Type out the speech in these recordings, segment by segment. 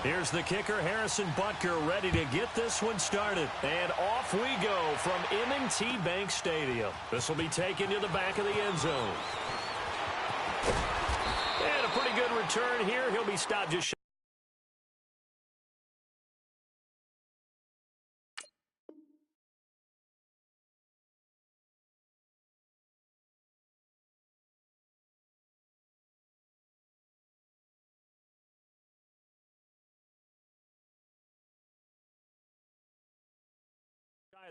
Here's the kicker, Harrison Butker, ready to get this one started. And off we go from M&T Bank Stadium. This will be taken to the back of the end zone. And a pretty good return here. He'll be stopped just shy.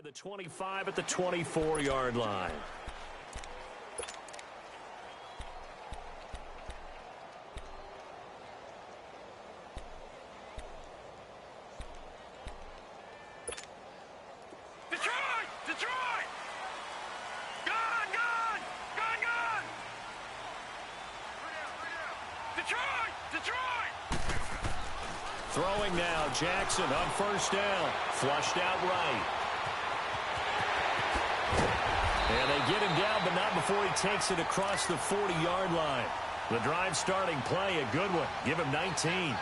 The 25 at the 24-yard line. Detroit! Detroit! Gone! Gone! Gone! Gone! Detroit! Detroit! Throwing now, Jackson on first down. Flushed out right. And they get him down, but not before he takes it across the 40-yard line. The drive starting play, a good one. Give him 19.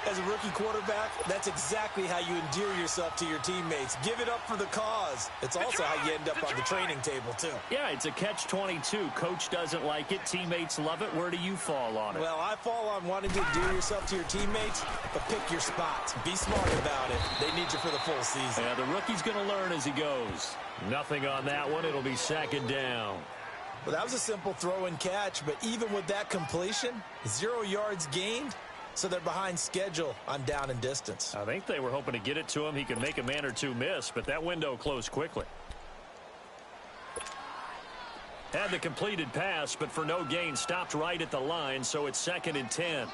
As a rookie quarterback, that's exactly how you endear yourself to your teammates. Give it up for the cause. It's also how you end up on the training table, too. Yeah, it's a catch-22. Coach doesn't like it. Teammates love it. Where do you fall on it? Well, I fall on wanting to endear yourself to your teammates, but pick your spots. Be smart about it. They need you for the full season. Yeah, the rookie's going to learn as he goes. Nothing on that one. It'll be second down. Well, that was a simple throw and catch, but even with that completion, 0 yards gained. So they're behind schedule on down and distance. I think they were hoping to get it to him. He could make a man or two miss, but that window closed quickly. Had the completed pass, but for no gain, stopped right at the line, so it's 2nd and 10. All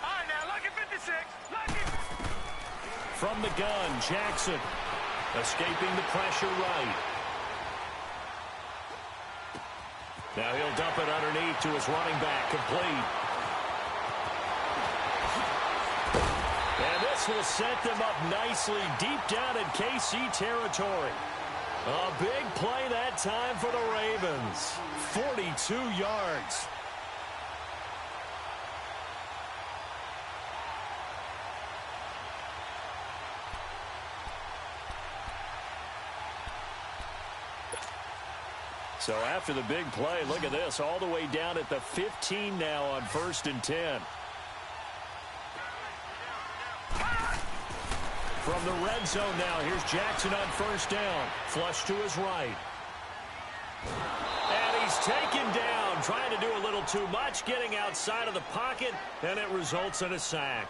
right, now, lucky 56. Lucky. From the gun, Jackson. Escaping the pressure right. Now he'll dump it underneath to his running back, complete. And this will set them up nicely deep down in KC territory. A big play that time for the Ravens. 42 yards. So after the big play, look at this, all the way down at the 15 now on 1st and 10. From the red zone now, here's Jackson on first down. Flush to his right. And he's taken down, trying to do a little too much, getting outside of the pocket, and it results in a sack.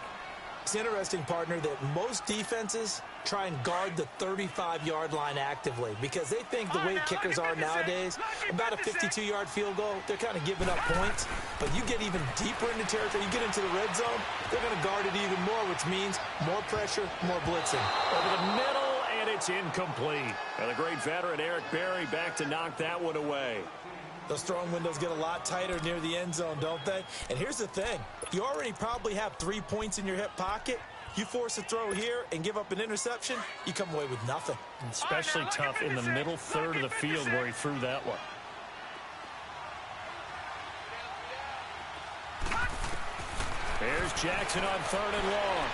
It's interesting, partner, that most defenses try and guard the 35-yard line actively because they think the way kickers are nowadays, about a 52-yard field goal, they're kind of giving up points. But you get even deeper into territory, you get into the red zone, they're going to guard it even more, which means more pressure, more blitzing. Over the middle, and it's incomplete. And the great veteran Eric Berry back to knock that one away. Those throwing windows get a lot tighter near the end zone, don't they? And here's the thing. You already probably have 3 points in your hip pocket. You force a throw here and give up an interception, you come away with nothing. Especially tough in the middle third of the field where he threw that one. There's Jackson on 3rd and long.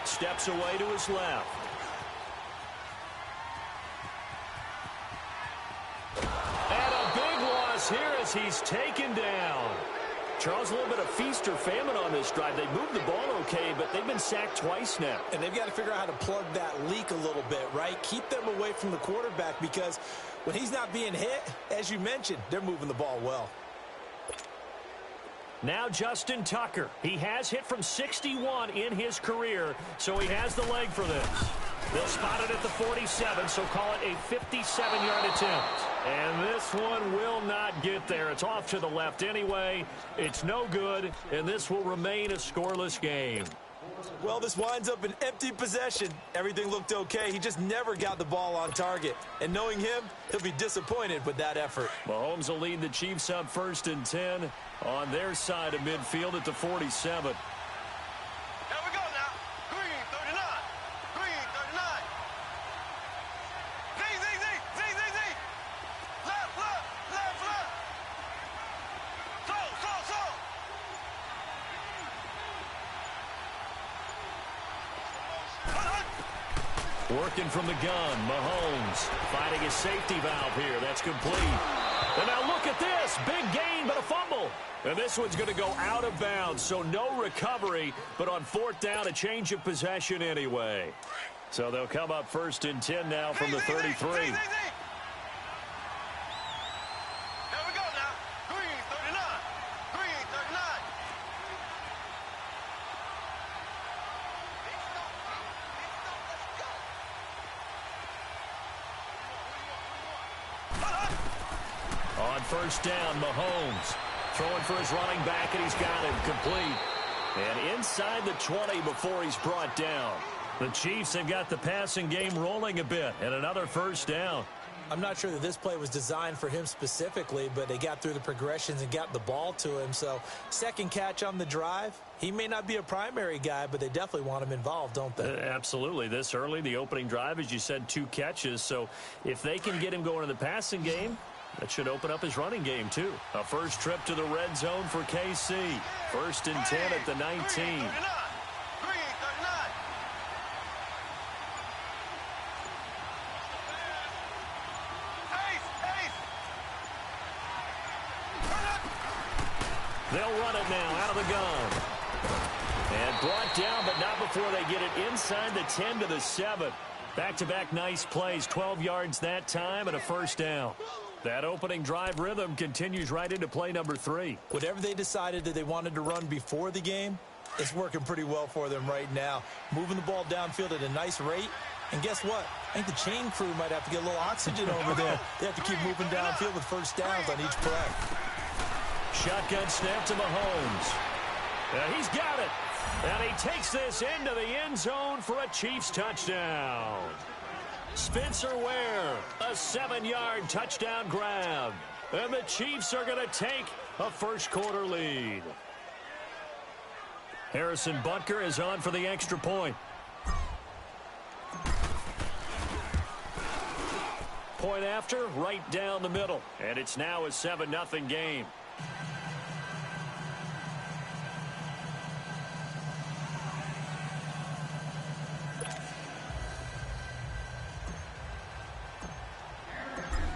Steps away to his left. Here as he's taken down. Charles, a little bit of feast or famine on this drive. They moved the ball okay, but they've been sacked twice now. And they've got to figure out how to plug that leak a little bit, right? Keep them away from the quarterback because when he's not being hit, as you mentioned, they're moving the ball well. Now Justin Tucker. He has hit from 61 in his career, so he has the leg for this. They'll spot it at the 47, so call it a 57-yard attempt. And this one will not get there. It's off to the left anyway. It's no good, and this will remain a scoreless game. Well, this winds up an empty possession. Everything looked okay. He just never got the ball on target. And knowing him, he'll be disappointed with that effort. Mahomes will lead the Chiefs on 1st and 10 on their side of midfield at the 47. Green 39. Green 39. Zing, zing, Working from the gun, Mahomes finding his safety valve here. That's complete. And now look at this. Big gain, but a fumble. And this one's going to go out of bounds, so no recovery. But on fourth down, a change of possession anyway. So they'll come up first and 10 now from the 33. On first down, Mahomes throwing for his running back, and he's got him complete. And inside the 20 before he's brought down. The Chiefs have got the passing game rolling a bit, and another first down. I'm not sure that this play was designed for him specifically, but they got through the progressions and got the ball to him. So second catch on the drive. He may not be a primary guy, but they definitely want him involved, don't they? Absolutely. This early, the opening drive, as you said, 2 catches. So if they can get him going in the passing game, that should open up his running game, too. A first trip to the red zone for KC. First and 10 at the 19. They'll run it now out of the gun. And brought down, but not before they get it inside the 10 to the 7. Back-to-back nice plays, 12 yards that time and a first down. That opening drive rhythm continues right into play number 3. Whatever they decided that they wanted to run before the game, it's working pretty well for them right now. Moving the ball downfield at a nice rate. And guess what? I think the chain crew might have to get a little oxygen over there. They have to keep moving downfield with first downs on each play. Shotgun snap to Mahomes. And he's got it. And he takes this into the end zone for a Chiefs touchdown. Spencer Ware, a 7-yard touchdown grab. And the Chiefs are going to take a first-quarter lead. Harrison Butker is on for the extra point. Point after, right down the middle. And it's now a 7-0 game.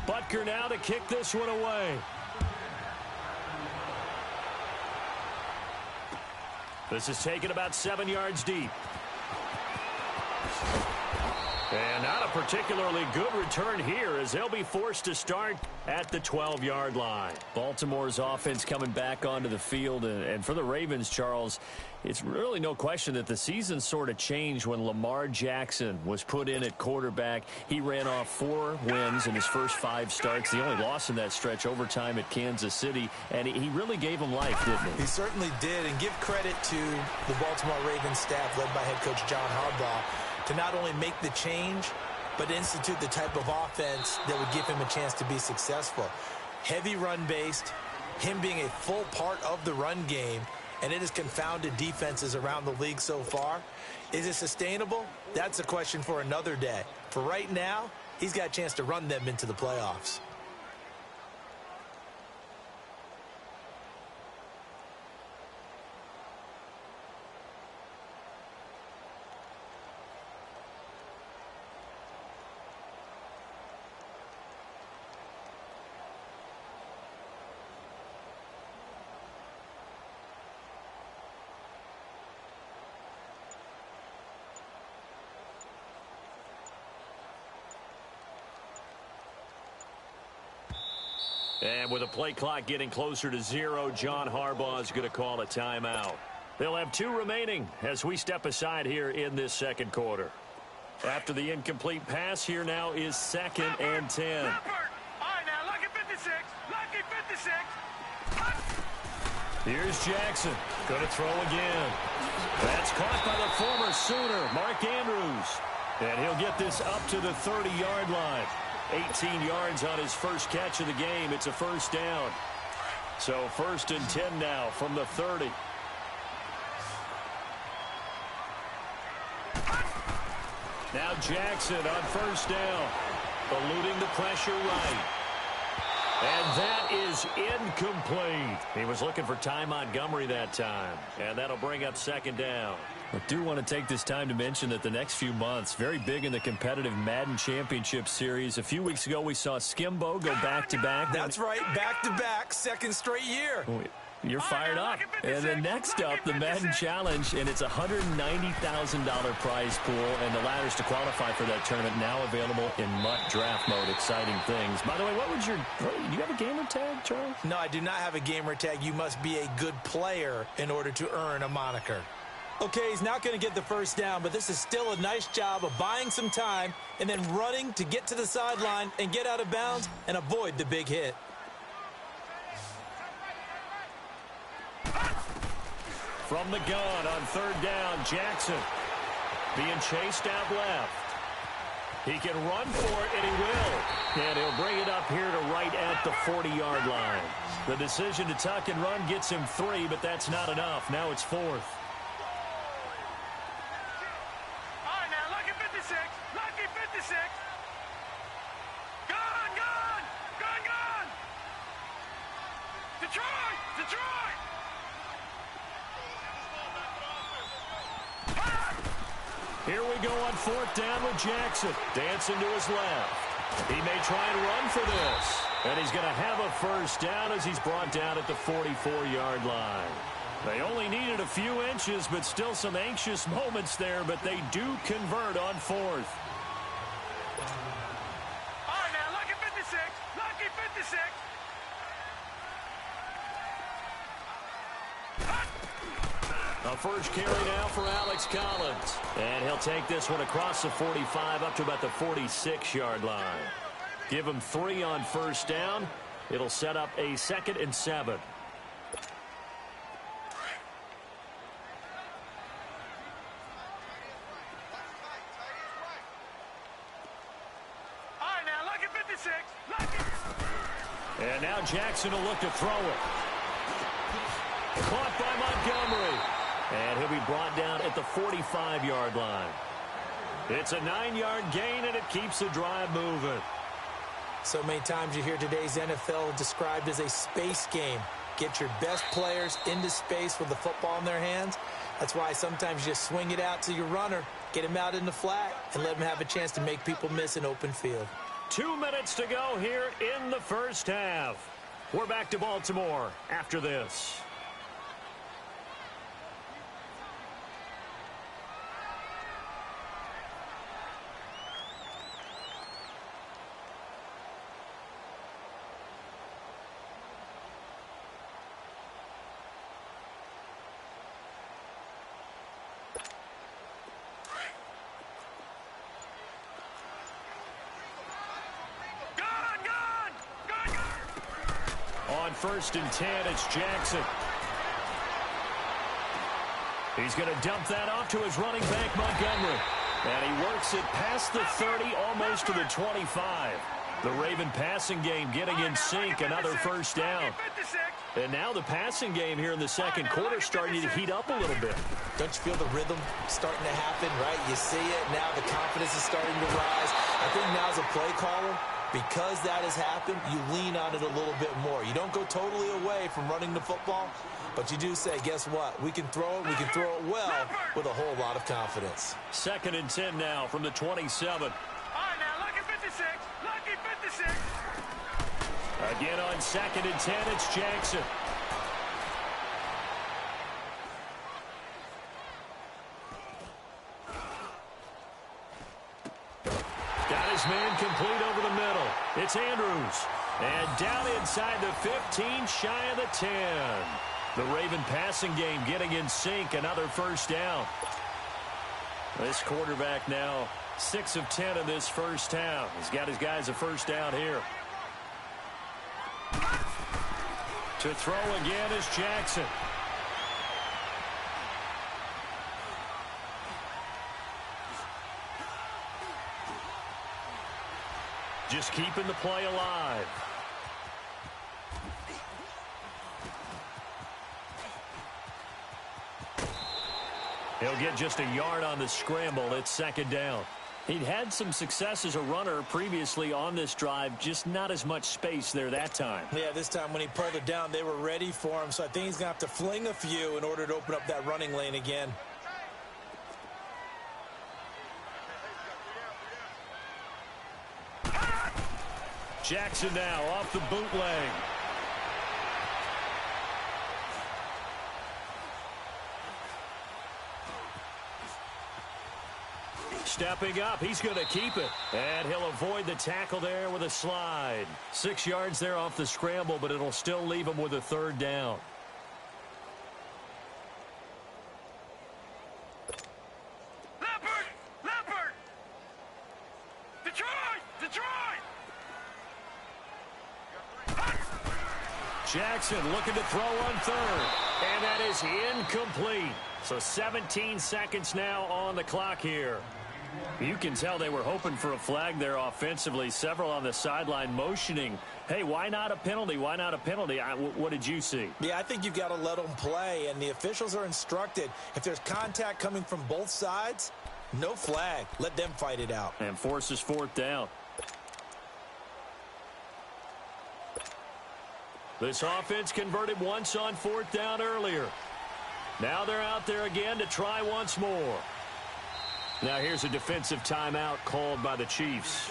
Butker now to kick this one away. This is taken about 7 yards deep. And not a particularly good return here as they'll be forced to start at the 12-yard line. Baltimore's offense coming back onto the field. And for the Ravens, Charles, it's really no question that the season sort of changed when Lamar Jackson was put in at quarterback. He ran off 4 wins in his first 5 starts. The only loss in that stretch, overtime at Kansas City. And he really gave him life, didn't he? He certainly did. And give credit to the Baltimore Ravens staff led by head coach John Harbaugh to not only make the change, but institute the type of offense that would give him a chance to be successful. Heavy run-based, him being a full part of the run game, and it has confounded defenses around the league so far. Is it sustainable? That's a question for another day. For right now, he's got a chance to run them into the playoffs. And with the play clock getting closer to 0, John Harbaugh is going to call a timeout. They'll have 2 remaining as we step aside here in this second quarter. After the incomplete pass, here now is 2nd and 10. All right, now, lucky 56. Lucky 56. Here's Jackson. Going to throw again. That's caught by the former Sooner, Mark Andrews. And he'll get this up to the 30-yard line. 18 yards on his first catch of the game. It's a first down. So 1st and 10 now from the 30. Now Jackson on first down. Eluding the pressure right. And that is incomplete. He was looking for Ty Montgomery that time. And that'll bring up 2nd down. I do want to take this time to mention that the next few months, very big in the competitive Madden Championship Series. A few weeks ago, we saw Skimbo go back-to-back. That's right, back-to-back, second straight year. You're fired up. And then next up, the Madden Challenge, and it's a $190,000 prize pool, and the ladders to qualify for that tournament now available in MUT draft mode. Exciting things. By the way, do you have a gamer tag, Charles? No, I do not have a gamer tag. You must be a good player in order to earn a moniker. Okay, he's not going to get the first down, but this is still a nice job of buying some time and then running to get to the sideline and get out of bounds and avoid the big hit. From the gun on third down, Jackson being chased out left. He can run for it, and he will. And he'll bring it up here to right at the 40-yard line. The decision to tuck and run gets him 3, but that's not enough. Now it's 4th. Here we go on 4th down with Jackson. Dancing to his left. He may try and run for this. And he's going to have a first down as he's brought down at the 44-yard line. They only needed a few inches, but still some anxious moments there, but they do convert on 4th. All right, now, lucky 56. Lucky 56. A first carry now for Alex Collins. And he'll take this one across the 45 up to about the 46-yard line. Give him 3 on first down. It'll set up a 2nd and 7. All right, now, lucky 56. Lucky. And now Jackson will look to throw it. Caught by Montgomery. And he'll be brought down at the 45-yard line. It's a 9-yard gain, and it keeps the drive moving. So many times you hear today's NFL described as a space game. Get your best players into space with the football in their hands. That's why sometimes you just swing it out to your runner, get him out in the flat, and let him have a chance to make people miss an open field. 2 minutes to go here in the first half. We're back to Baltimore after this. On 1st and 10, it's Jackson. He's going to dump that off to his running back, Montgomery. And he works it past the 30, almost to the 25. The Raven passing game getting in sync, another first down. And now the passing game here in the second quarter starting to heat up a little bit. Don't you feel the rhythm starting to happen, right? You see it, now the confidence is starting to rise. I think now as a play caller, because that has happened, you lean on it a little bit more. You don't go totally away from running the football, but you do say, guess what? We can throw it well with a whole lot of confidence. 2nd and 10 now from the 27. All right, now, lucky 56. Lucky 56. Again on 2nd and 10, it's Jackson. Got his man complete over the middle. It's Andrews. And down inside the 15, shy of the 10. The Raven passing game getting in sync. Another first down. This quarterback now 6 of 10 in this first half. He's got his guys a first down here. To throw again is Jackson. Just keeping the play alive. He'll get just a yard on the scramble. It's 2nd down. He'd had some success as a runner previously on this drive, just not as much space there that time. Yeah, this time when he pulled it down, they were ready for him, so I think he's going to have to fling a few in order to open up that running lane again. Jackson now off the bootleg. Stepping up, he's going to keep it. And he'll avoid the tackle there with a slide. 6 yards there off the scramble, but it'll still leave him with a third down. Leopard! Detroit! Jackson looking to throw on third. And that is incomplete. So 17 seconds now on the clock here. You can tell they were hoping for a flag there offensively. Several on the sideline motioning, hey, why not a penalty? Why not a penalty? What did you see? Yeah, I think you've got to let them play, and the officials are instructed. If there's contact coming from both sides, no flag. Let them fight it out. And forces fourth down. This offense converted once on fourth down earlier. Now they're out there again to try once more. Now here's a defensive timeout called by the Chiefs,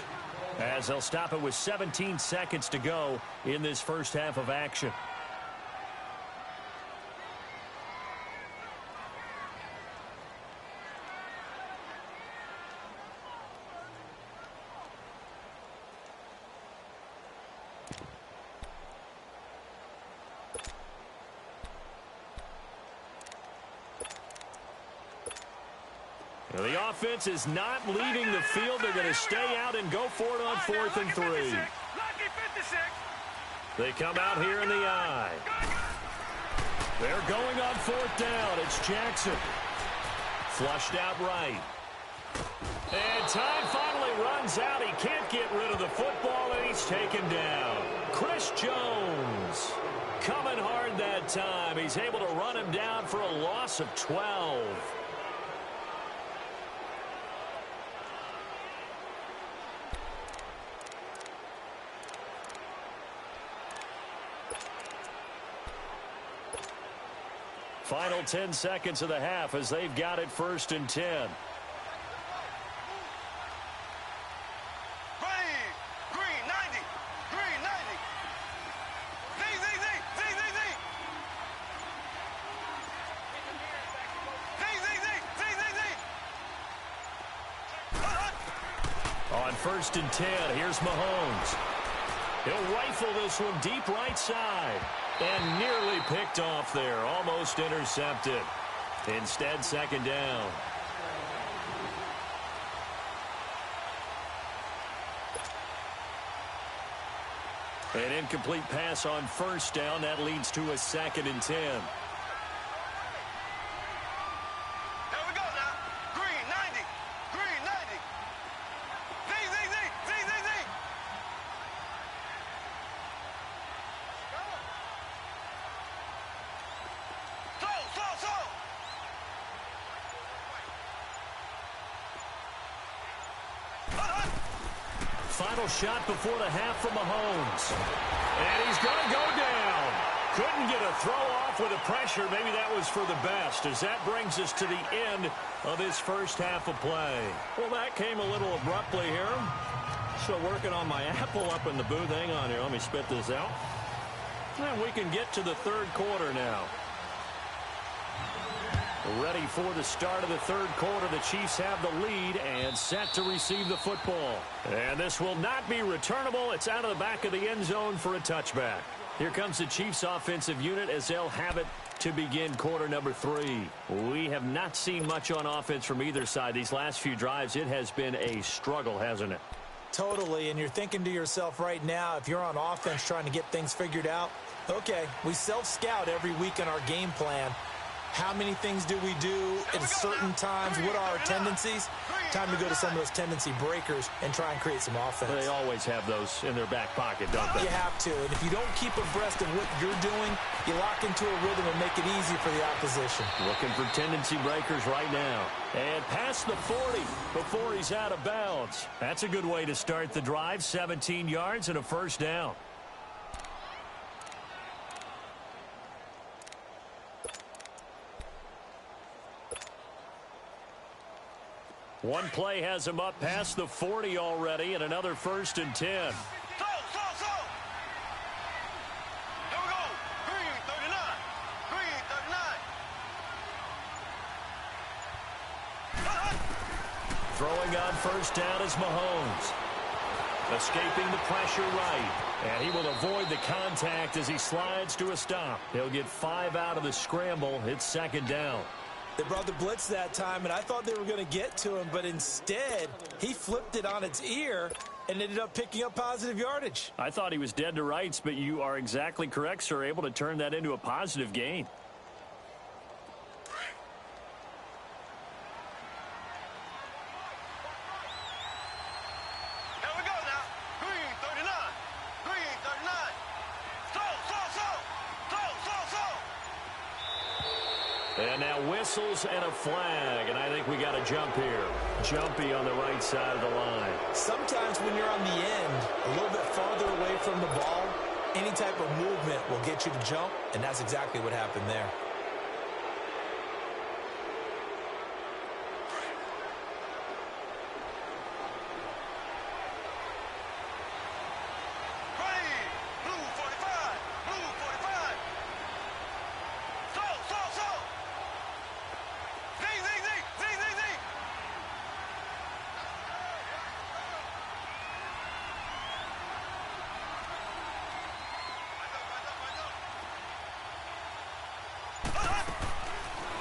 as they'll stop it with 17 seconds to go in this first half of action. The offense is not leaving the field. They're going to stay out and go for it on 4th and 3. They come out here in the I. They're going on 4th down. It's Jackson. Flushed out right. And time finally runs out. He can't get rid of the football, and he's taken down. Chris Jones coming hard that time. He's able to run him down for a loss of 12. Final 10 seconds of the half as they've got it 1st and 10. Green 90. On 1st and 10, here's Mahomes. He'll rifle this one deep right side. And nearly picked off there. Almost intercepted. Instead, 2nd down. An incomplete pass on 1st down. That leads to a 2nd and 10. Here we go now. Green 90. Z. Slow. Final shot before the half from Mahomes. And he's going to go down. Couldn't get a throw off with the pressure. Maybe that was for the best, as that brings us to the end of this first half of play. Well, that came a little abruptly here. Still working on my apple up in the booth. Hang on here. Let me spit this out. And we can get to the 3rd quarter now. Ready for the start of the 3rd quarter. The Chiefs have the lead and set to receive the football. And this will not be returnable. It's out of the back of the end zone for a touchback. Here comes the Chiefs offensive unit as they'll have it to begin quarter number 3. We have not seen much on offense from either side. These last few drives, it has been a struggle, hasn't it? Totally, and you're thinking to yourself right now, if you're on offense trying to get things figured out, okay, we self-scout every week in our game plan. How many things do we do at certain times? What are our tendencies? Time to go to some of those tendency breakers and try and create some offense. They always have those in their back pocket, don't they? You have to. And if you don't keep abreast of what you're doing, you lock into a rhythm and make it easy for the opposition. Looking for tendency breakers right now. And past the 40 before he's out of bounds. That's a good way to start the drive. 17 yards and a 1st down. One play has him up past the 40 already, and another 1st and 10. Slow. Throwing on first down is Mahomes. Escaping the pressure right. And he will avoid the contact as he slides to a stop. He'll get 5 out of the scramble. It's second down. They brought the blitz that time, and I thought they were going to get to him, but instead, he flipped it on its ear and ended up picking up positive yardage. I thought he was dead to rights, but you are exactly correct, sir. Able to turn that into a positive gain. And now whistles and a flag, and I think we got a jump here. Jumpy on the right side of the line. Sometimes when you're on the end, a little bit farther away from the ball, any type of movement will get you to jump, and that's exactly what happened there.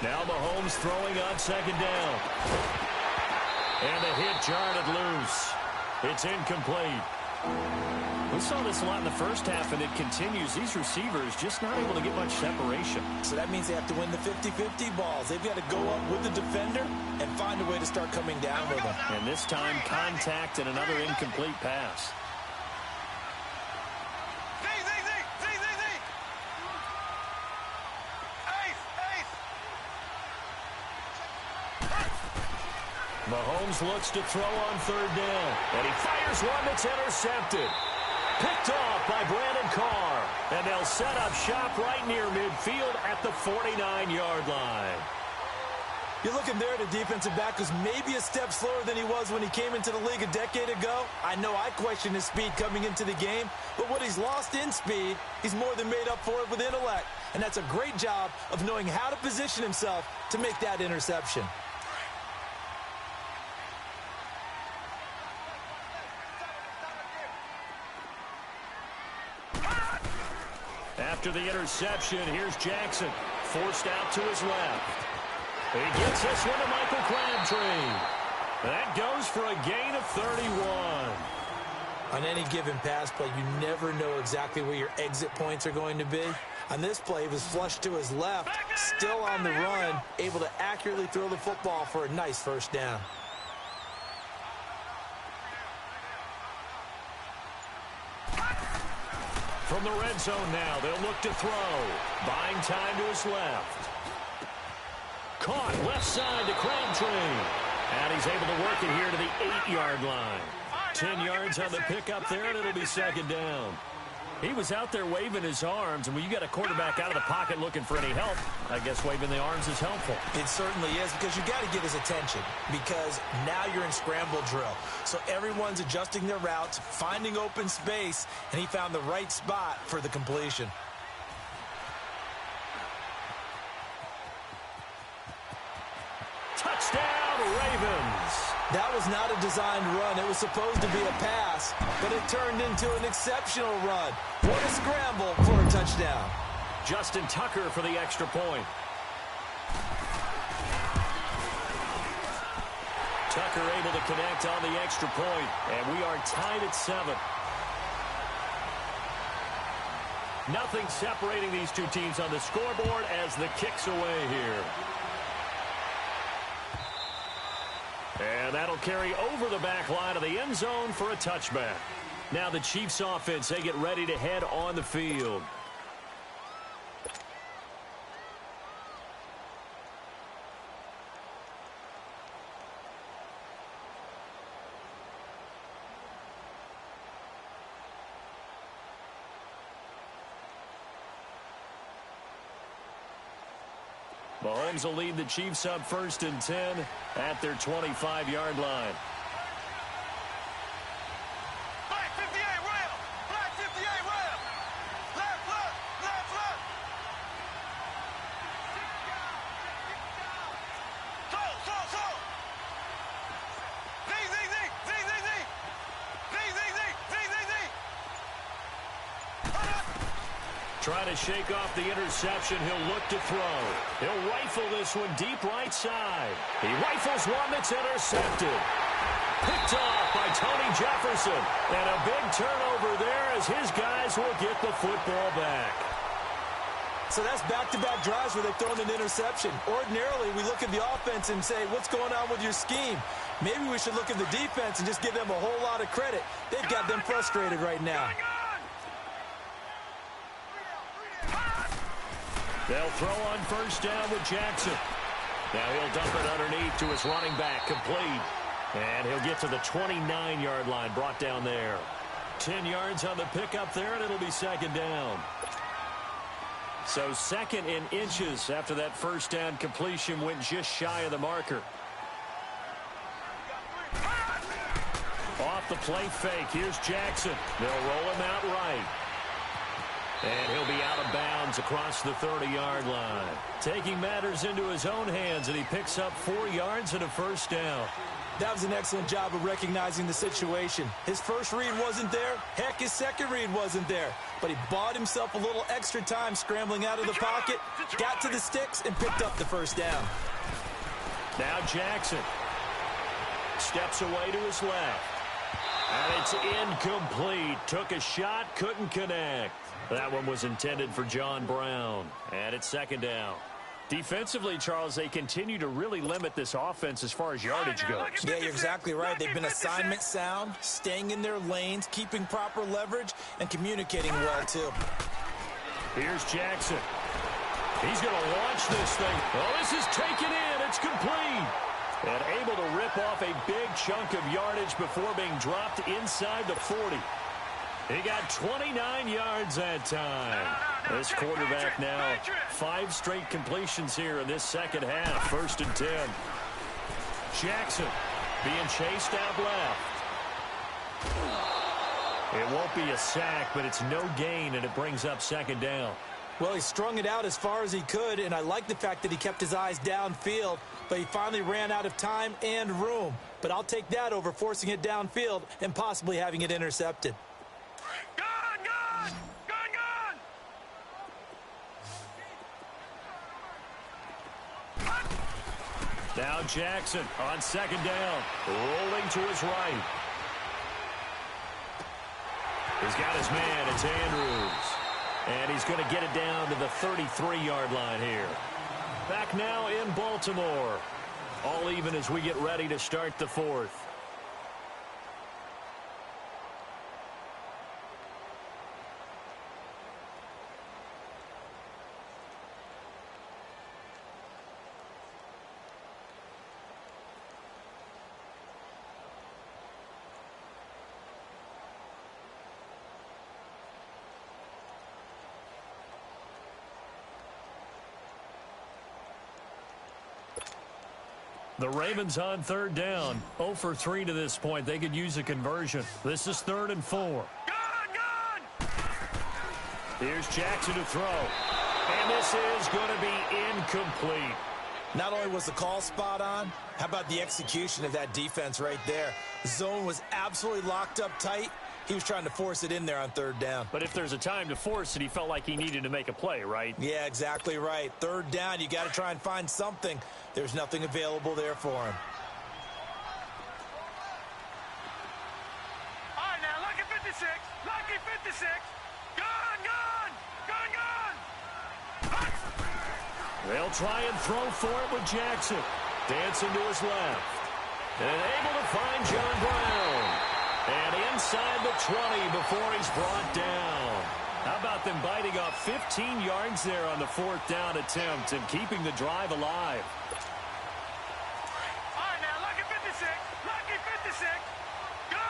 Now Mahomes throwing on second down. And the hit jarred loose. It's incomplete. We saw this a lot in the first half, and it continues. These receivers just not able to get much separation. So that means they have to win the 50-50 balls. They've got to go up with the defender and find a way to start coming down with them. And this time, contact and another incomplete pass. Mahomes looks to throw on third down. And he fires one that's intercepted. Picked off by Brandon Carr. And they'll set up shop right near midfield at the 49-yard line. You're looking there at a defensive back who's maybe a step slower than he was when he came into the league a decade ago. I know I questioned his speed coming into the game, but what he's lost in speed, he's more than made up for it with intellect. And that's a great job of knowing how to position himself to make that interception. After the interception, here's Jackson. Forced out to his left. He gets this one to Michael Crabtree. That goes for a gain of 31. On any given pass play, you never know exactly where your exit points are going to be. On this play, he was flushed to his left, still on the run, able to accurately throw the football for a nice first down. From the red zone now, they'll look to throw. Buying time to his left. Caught left side to Crabtree. And he's able to work it here to the 8-yard line. 10 yards on the pickup there, and it'll be second down. He was out there waving his arms, and when you got a quarterback out of the pocket looking for any help, I guess waving the arms is helpful. It certainly is, because you got to get his attention, because now you're in scramble drill. So everyone's adjusting their routes, finding open space, and he found the right spot for the completion. Touchdown, Ravens. That was not a designed run. It was supposed to be a pass, but it turned into an exceptional run. What a scramble for a touchdown. Justin Tucker for the extra point. Tucker able to connect on the extra point, and we are tied at 7. Nothing separating these two teams on the scoreboard as the kick's away here. And that'll carry over the back line of the end zone for a touchback. Now the Chiefs offense, they get ready to head on the field. Mahomes will lead the Chiefs up 1st and 10 at their 25-yard line. Black 58 rail! Black 58 rail! Left, left, left, left! Trying to shake off the interception. He'll look to throw. He'll rifle this one deep right side. He rifles one that's intercepted. Picked off by Tony Jefferson. And a big turnover there as his guys will get the football back. So that's back-to-back drives where they've thrown an interception. Ordinarily, we look at the offense and say, what's going on with your scheme? Maybe we should look at the defense and just give them a whole lot of credit. They've got them frustrated right now. They'll throw on first down with Jackson. Now he'll dump it underneath to his running back, complete. And he'll get to the 29-yard line, brought down there. 10 yards on the pickup there, and it'll be second down. So second in inches after that first down completion went just shy of the marker. Off the play fake, here's Jackson. They'll roll him out right. And he'll be out of bounds across the 30-yard line. Taking matters into his own hands, and he picks up 4 yards and a first down. That was an excellent job of recognizing the situation. His first read wasn't there. Heck, his second read wasn't there. But he bought himself a little extra time scrambling out of the pocket, got to the sticks, and picked up the first down. Now Jackson steps away to his left. And it's incomplete. Took a shot, couldn't connect. That one was intended for John Brown. And it's second down. Defensively, Charles, they continue to really limit this offense as far as yardage goes. Yeah, you're exactly right. They've been assignment sound, staying in their lanes, keeping proper leverage, and communicating well, too. Here's Jackson. He's going to launch this thing. Oh, this is taken in. It's complete. And able to rip off a big chunk of yardage before being dropped inside the 40. He got 29 yards that time. This quarterback now 5 straight completions here in this second half. 1st and 10. Jackson being chased out left. It won't be a sack, but it's no gain, and it brings up second down. Well, he strung it out as far as he could, and I like the fact that he kept his eyes downfield, but he finally ran out of time and room. But I'll take that over forcing it downfield and possibly having it intercepted. Now Jackson on second down, rolling to his right. He's got his man, it's Andrews. And he's going to get it down to the 33-yard line here. Back now in Baltimore. All even as we get ready to start the 4th. The Ravens on third down. 0 for 3 to this point. They could use a conversion. This is 3rd and 4. Here's Jackson to throw. And this is going to be incomplete. Not only was the call spot on, how about the execution of that defense right there? The zone was absolutely locked up tight. He was trying to force it in there on 3rd down. But if there's a time to force it, he felt like he needed to make a play, right? Yeah, exactly right. 3rd down, you got to try and find something. There's nothing available there for him. All right, now, lucky 56. Lucky 56. Gun. They'll try and throw for it with Jackson. Dancing to his left. And able to find John Brown. And inside the 20 before he's brought down. How about them biting off 15 yards there on the 4th down attempt and keeping the drive alive? All right, now, lucky 56. Lucky 56. Gun.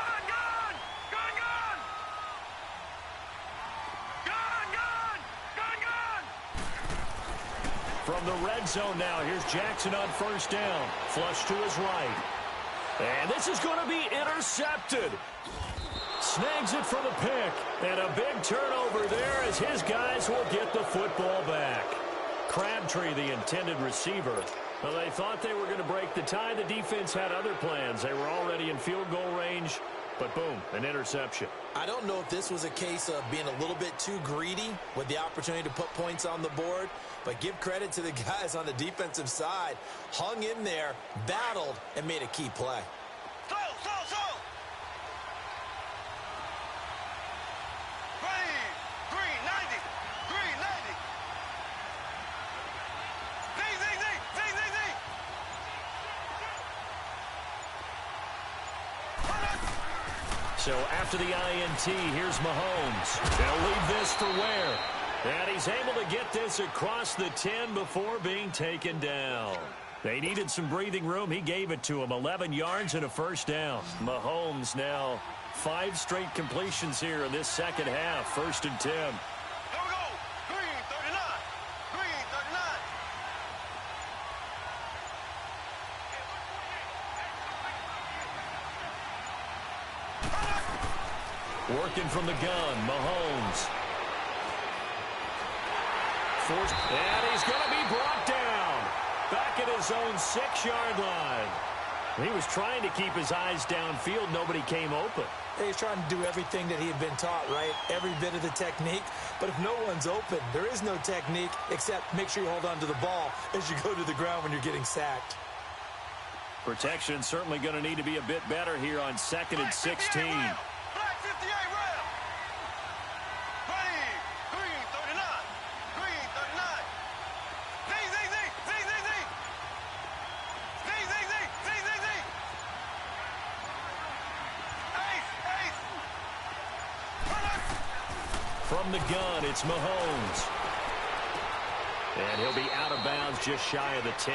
From the red zone now, here's Jackson on first down. Flush to his right. And this is going to be intercepted. Snags it for the pick. And a big turnover there as his guys will get the football back. Crabtree, the intended receiver. Well, they thought they were going to break the tie. The defense had other plans. They were already in field goal range. But boom, an interception. I don't know if this was a case of being a little bit too greedy with the opportunity to put points on the board, but give credit to the guys on the defensive side. Hung in there, battled, and made a key play. Slow. Green 90. Green 90. Z. So after the INT, here's Mahomes. They'll leave this for Ware. And he's able to get this across the 10 before being taken down. They needed some breathing room. He gave it to him. 11 yards and a first down. Mahomes now 5 straight completions here in this second half. 1st and 10. Here we go. Green 39. Green 39. Working from the gun, Mahomes. Forced, and he's going to be brought down. Back at his own 6-yard line. He was trying to keep his eyes downfield. Nobody came open. He's trying to do everything that he had been taught, right? Every bit of the technique. But if no one's open, there is no technique except make sure you hold on to the ball as you go to the ground when you're getting sacked. Protection certainly going to need to be a bit better here on 2nd and 16. Black 58 rail. Green 39. Green 39. Z. Ace. From the gun, it's Mahomes. And he'll be out of bounds just shy of the 10.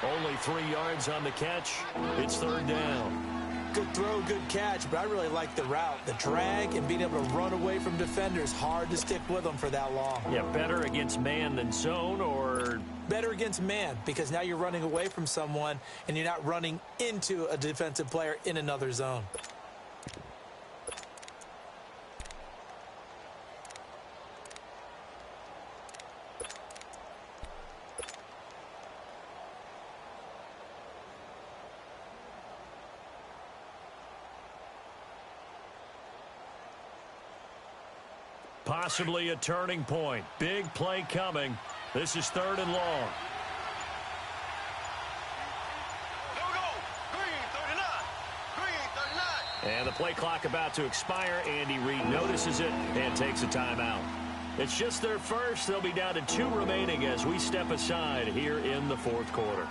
Only 3 yards on the catch. It's 3rd down. Good throw, good catch, but I really like the route. The drag and being able to run away from defenders. Hard to stick with them for that long. Yeah, better against man than zone, or better against man, because now you're running away from someone and you're not running into a defensive player in another zone. possibly a turning point. Big play coming. This is 3rd and long. Here we go. Green 39. Green 39. And the play clock about to expire. Andy Reid notices it and takes a timeout. It's just their first. They'll be down to 2 remaining as we step aside here in the 4th quarter.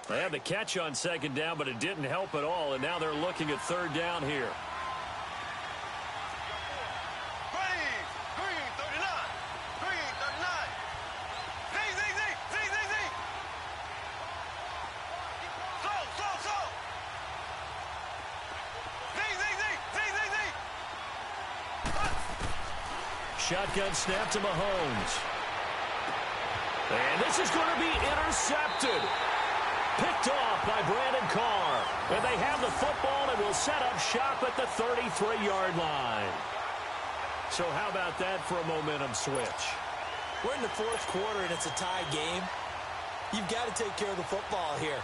They had the catch on 2nd down, but it didn't help at all, and now they're looking at 3rd down here. Green 39. Green 39. Z. Slow. Z. Shotgun snap to Mahomes. And this is going to be intercepted. Picked off by Brandon Carr. And they have the football and will set up shop at the 33-yard line. So how about that for a momentum switch? We're in the 4th quarter and it's a tie game. You've got to take care of the football here.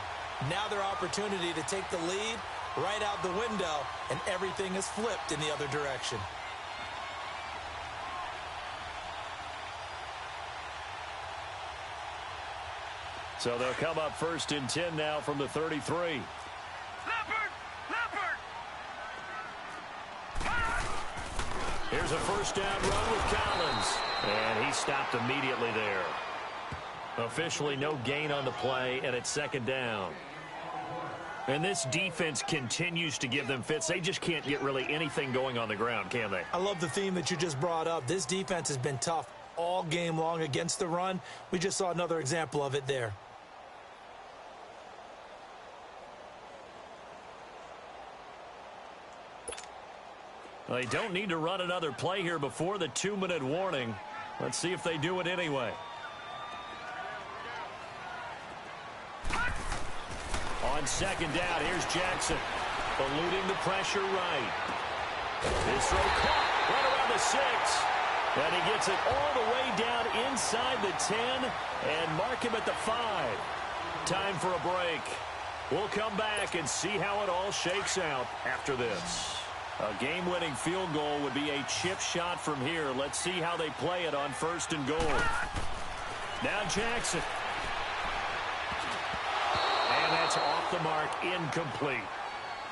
Now their opportunity to take the lead right out the window, and everything is flipped in the other direction. So they'll come up 1st and 10 now from the 33. Leopard. Here's a 1st down run with Collins. And he stopped immediately there. Officially no gain on the play, and it's 2nd down. And this defense continues to give them fits. They just can't get really anything going on the ground, can they? I love the theme that you just brought up. This defense has been tough all game long against the run. We just saw another example of it there. Well, they don't need to run another play here before the 2-minute warning. Let's see if they do it anyway. On second down, here's Jackson. Eluding the pressure right. His throw caught right around the 6. And he gets it all the way down inside the 10 and mark him at the 5. Time for a break. We'll come back and see how it all shakes out after this. A game-winning field goal would be a chip shot from here. Let's see how they play it on 1st and goal. Now Jackson. And that's off the mark, incomplete.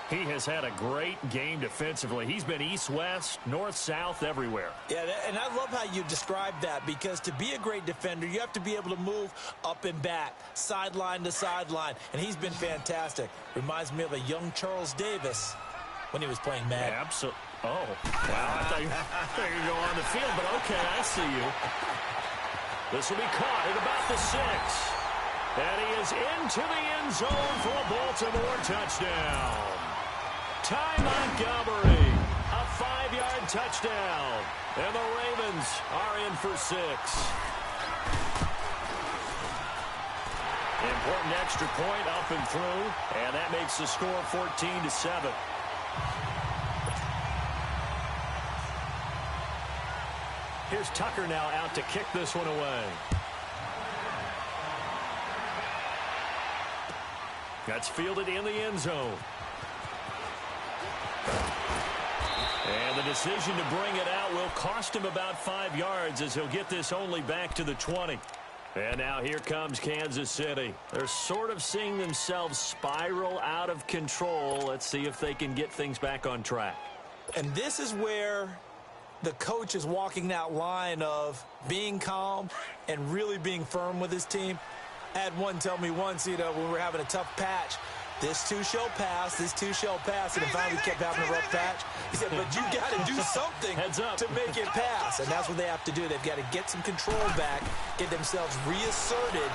He has had a great game defensively. He's been east-west, north-south, everywhere. Yeah, and I love how you described that, because to be a great defender, you have to be able to move up and back, sideline to sideline, and he's been fantastic. Reminds me of a young Charles Davis when he was playing Madden. Absolutely. Oh, wow. I thought you were going to go on the field, but okay, I see you. This will be caught at about the 6. And he is into the end zone for a Baltimore touchdown. Ty Montgomery, a 5-yard touchdown. And the Ravens are in for 6. Important extra point up and through, and that makes the score 14-7. Here's Tucker now out to kick this one away. That's fielded in the end zone. And the decision to bring it out will cost him about 5 yards, as he'll get this only back to the 20. And now here comes Kansas City. They're sort of seeing themselves spiral out of control. Let's see if they can get things back on track. And this is where the coach is walking that line of being calm and really being firm with his team. I had one tell me once, when we were having a tough patch, this too shall pass, this too shall pass, and finally kept having a rough patch. He said, but you got to do something to make it pass, and that's what they have to do. They've got to get some control back, get themselves reasserted,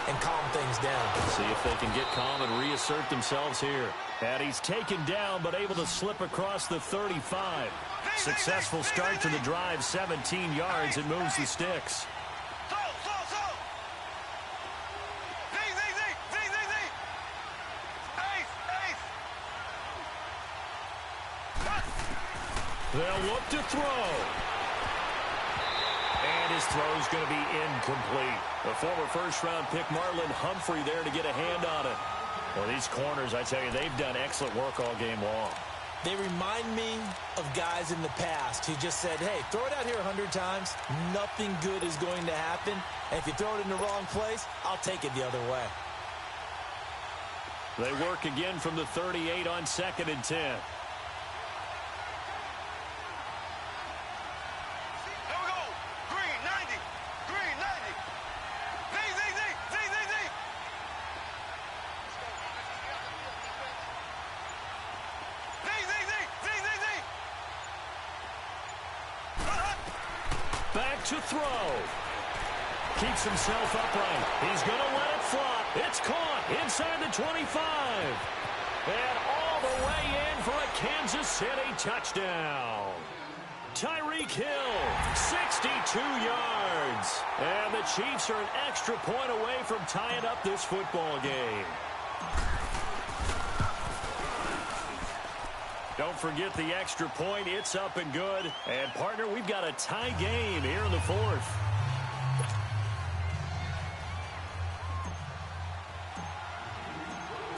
and calm things down. See if they can get calm and reassert themselves here. And he's taken down, but able to slip across the 35. Successful start to the drive, 17 yards, and moves the sticks. They'll look to throw. And his throw's going to be incomplete. The former first-round pick Marlon Humphrey there to get a hand on it. Well, these corners, I tell you, they've done excellent work all game long. They remind me of guys in the past who just said, hey, throw it out here 100 times. Nothing good is going to happen. And if you throw it in the wrong place, I'll take it the other way. They work again from the 38 on 2nd and 10. Back to throw. Keeps himself upright. He's going to let it fly. It's caught inside the 25. And all the way in for a Kansas City touchdown. Tyreek Hill, 62 yards. And the Chiefs are an extra point away from tying up this football game. Don't forget the extra point. It's up and good. And, partner, we've got a tie game here in the 4th.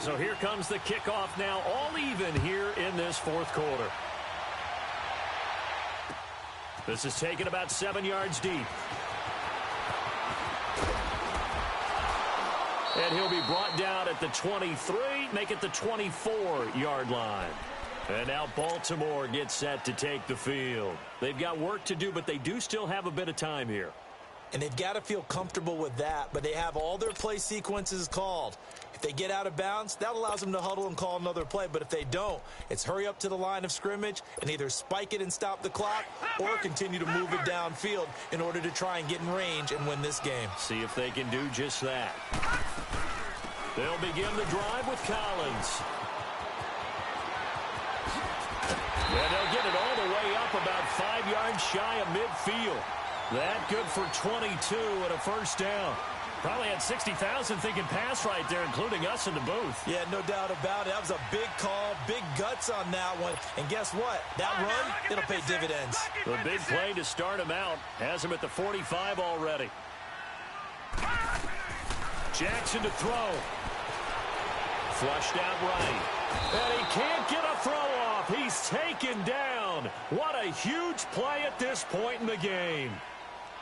So here comes the kickoff now, all even here in this 4th quarter. This is taken about 7 yards deep. And he'll be brought down at the 23, make it the 24-yard line. And now Baltimore gets set to take the field. They've got work to do, but they do still have a bit of time here. And they've got to feel comfortable with that, but they have all their play sequences called. If they get out of bounds, that allows them to huddle and call another play. But if they don't, it's hurry up to the line of scrimmage and either spike it and stop the clock or continue to move it downfield in order to try and get in range and win this game. See if they can do just that. They'll begin the drive with Collins. And they'll get it all the way up about 5 yards shy of midfield. That good for 22 and a first down. Probably had 60,000 thinking pass right there, including us in the booth. Yeah, no doubt about it. That was a big call, big guts on that one. And guess what? That run, it'll pay dividends. The big play to start him out has him at the 45 already. Jackson to throw. Flushed out right. And he can't get a throw off. He's taken down. What a huge play at this point in the game.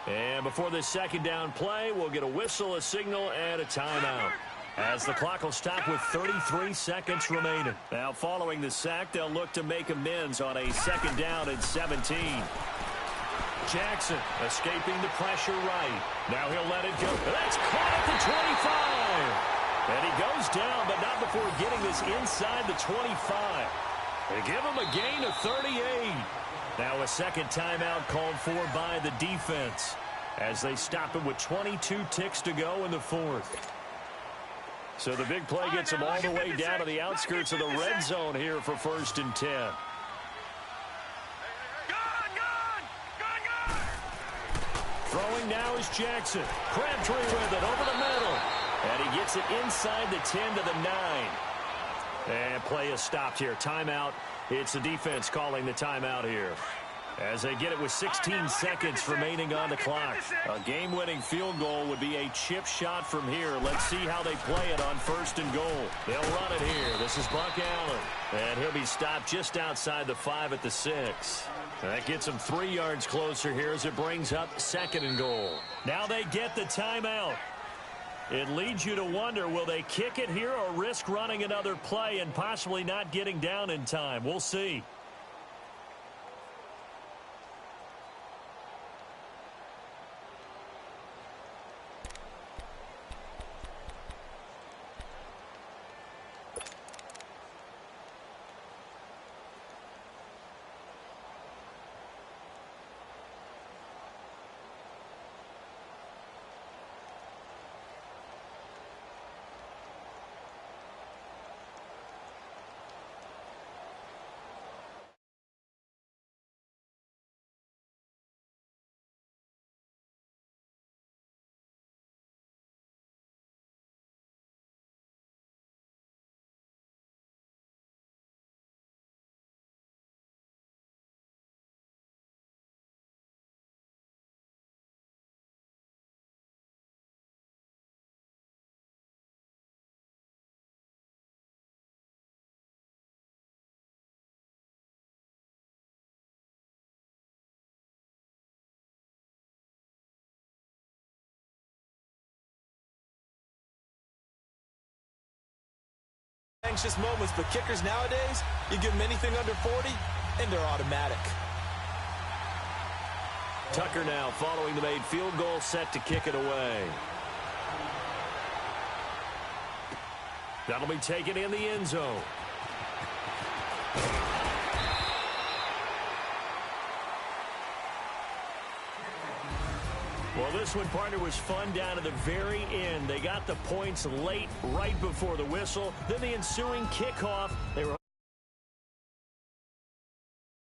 And before this second down play, we'll get a whistle, a signal, and a timeout, as the clock will stop with 33 seconds remaining. Now, following the sack, they'll look to make amends on a second down and 17. Jackson escaping the pressure right. Now he'll let it go. That's caught at the 25. And he goes down, but not before getting this inside the 25. They give him a gain of 38. Now a second timeout called for by the defense as they stop him with 22 ticks to go in the fourth. So the big play gets him all the way down to the outskirts of the red zone here for 1st and 10. Throwing now is Jackson. Crabtree with it over the middle. And he gets it inside the 10 to the 9. And play is stopped here. Timeout. It's the defense calling the timeout here, as they get it with 16 seconds remaining on the clock. A game-winning field goal would be a chip shot from here. Let's see how they play it on 1st and goal. They'll run it here. This is Buck Allen. And he'll be stopped just outside the 5 at the 6. That gets him 3 yards closer here as it brings up 2nd and goal. Now they get the timeout. It leads you to wonder, will they kick it here or risk running another play and possibly not getting down in time? We'll see. Anxious moments, but kickers nowadays, you give them anything under 40, and they're automatic. Tucker now following the made field goal, set to kick it away. That'll be taken in the end zone. Well, this one, partner, was fun down to the very end. They got the points late, right before the whistle. Then the ensuing kickoff. They were